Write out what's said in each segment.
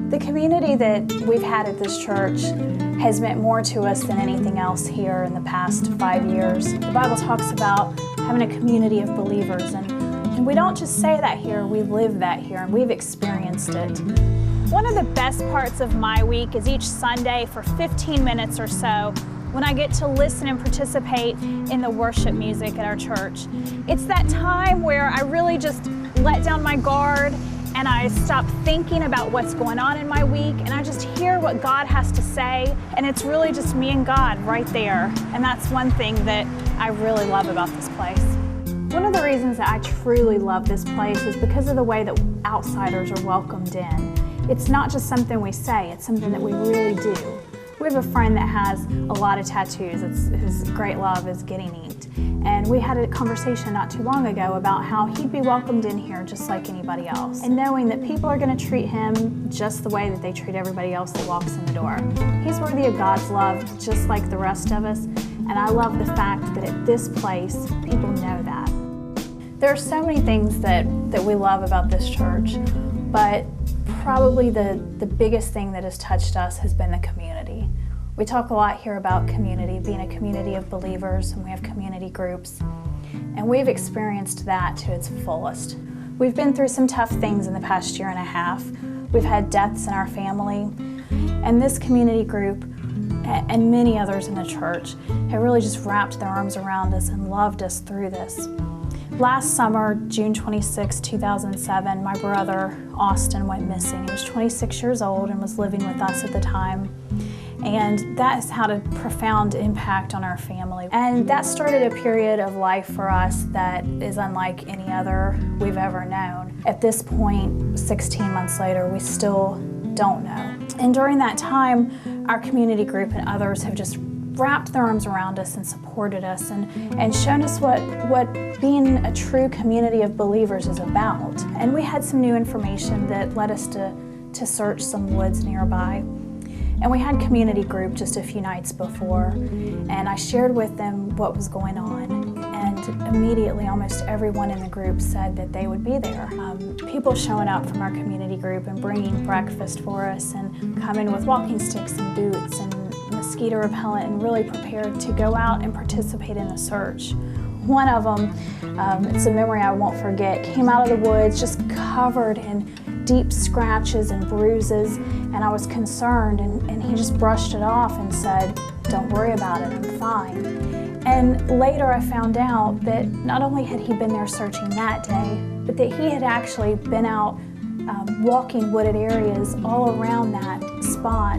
The community that we've had at this church has meant more to us than anything else here in the past 5 years. The Bible talks about having a community of believers, and we don't just say that here, we live that here, and we've experienced it. One of the best parts of my week is each Sunday for 15 minutes or so when I get to listen and participate in the worship music at our church. It's that time where I really just let down my guard and I stop thinking about what's going on in my week, and I just hear what God has to say, and it's really just me and God right there. And that's one thing that I really love about this place. One of the reasons that I truly love this place is because of the way that outsiders are welcomed in. It's not just something we say, it's something that we really do. We have a friend that has a lot of tattoos. His great love is getting inked. And we had a conversation not too long ago about how he'd be welcomed in here just like anybody else. And knowing that people are going to treat him just the way that they treat everybody else that walks in the door. He's worthy of God's love just like the rest of us. And I love the fact that at this place, people know that. There are so many things that we love about this church, but probably the biggest thing that has touched us has been the community. We talk a lot here about community, being a community of believers, and we have community groups. And we've experienced that to its fullest. We've been through some tough things in the past year and a half. We've had deaths in our family. And this community group and many others in the church have really just wrapped their arms around us and loved us through this. Last summer, June 26, 2007, my brother, Austin, went missing. He was 26 years old and was living with us at the time. And that has had a profound impact on our family. And that started a period of life for us that is unlike any other we've ever known. At this point, 16 months later, we still don't know. And during that time, our community group and others have just wrapped their arms around us and supported us and shown us what being a true community of believers is about. And we had some new information that led us to search some woods nearby. And we had community group just a few nights before, and I shared with them what was going on, and immediately almost everyone in the group said that they would be there. People showing up from our community group and bringing breakfast for us and coming with walking sticks and boots and mosquito repellent and really prepared to go out and participate in the search. One of them, it's a memory I won't forget, came out of the woods just covered in deep scratches and bruises, and I was concerned, and he just brushed it off and said, "Don't worry about it, I'm fine." And later I found out that not only had he been there searching that day, but that he had actually been out walking wooded areas all around that spot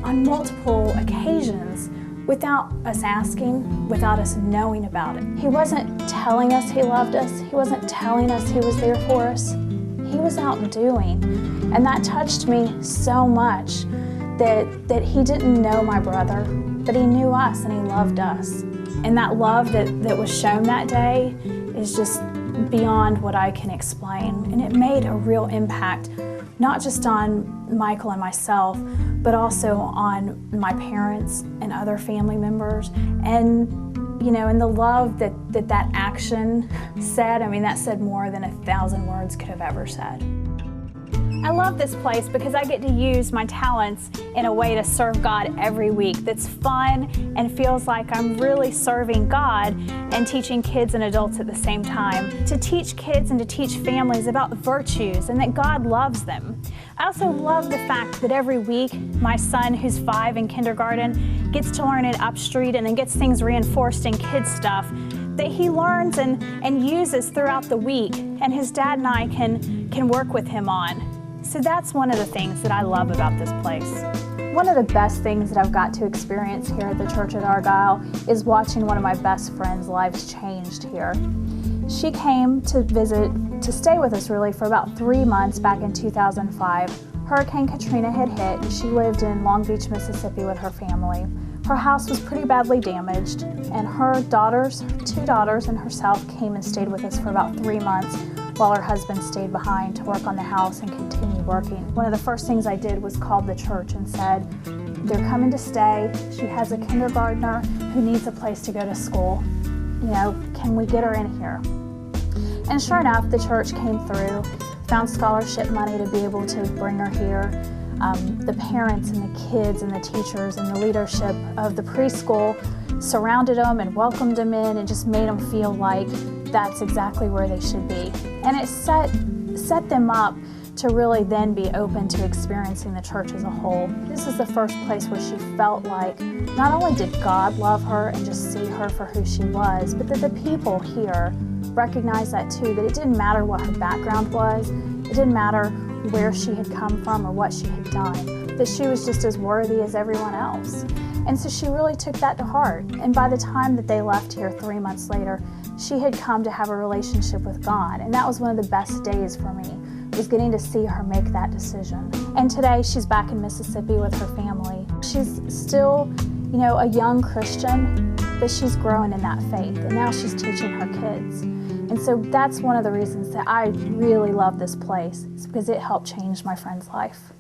on multiple occasions without us asking, without us knowing about it. He wasn't telling us he loved us. He wasn't telling us he was there for us. He was out doing. And that touched me so much that he didn't know my brother, but he knew us and he loved us. And that love that was shown that day is just beyond what I can explain. And it made a real impact, not just on Michael and myself, but also on my parents and other family members. And and the love that action said, I mean, that said more than 1,000 words could have ever said. I love this place because I get to use my talents in a way to serve God every week that's fun and feels like I'm really serving God and teaching kids and adults at the same time. To teach kids and to teach families about virtues and that God loves them. I also love the fact that every week my son, who's 5 in kindergarten, gets to learn at Upstreet and then gets things reinforced in kids stuff that he learns and uses throughout the week, and his dad and I can work with him on. So that's one of the things that I love about this place. One of the best things that I've got to experience here at the church at Argyle is watching one of my best friends' lives changed here. She came to stay with us really for about 3 months back in 2005. Hurricane Katrina had hit, and she lived in Long Beach, Mississippi with her family. Her house was pretty badly damaged, and her 2 daughters and herself came and stayed with us for about 3 months while her husband stayed behind to work on the house and continue working. One of the first things I did was called the church and said, "They're coming to stay. She has a kindergartner who needs a place to go to school. Can we get her in here?" And sure enough, the church came through, found scholarship money to be able to bring her here. The parents and the kids and the teachers and the leadership of the preschool surrounded them and welcomed them in and just made them feel like that's exactly where they should be. And it set them up to really then be open to experiencing the church as a whole. This is the first place where she felt like not only did God love her and just see her for who she was, but that the people here recognized that too, that it didn't matter what her background was, it didn't matter where she had come from or what she had done, that she was just as worthy as everyone else. And so she really took that to heart. And by the time that they left here 3 months later, she had come to have a relationship with God. And that was one of the best days for me, was getting to see her make that decision. And today she's back in Mississippi with her family. She's still, a young Christian, but she's growing in that faith. And now she's teaching her kids. And so that's one of the reasons that I really love this place, is because it helped change my friend's life.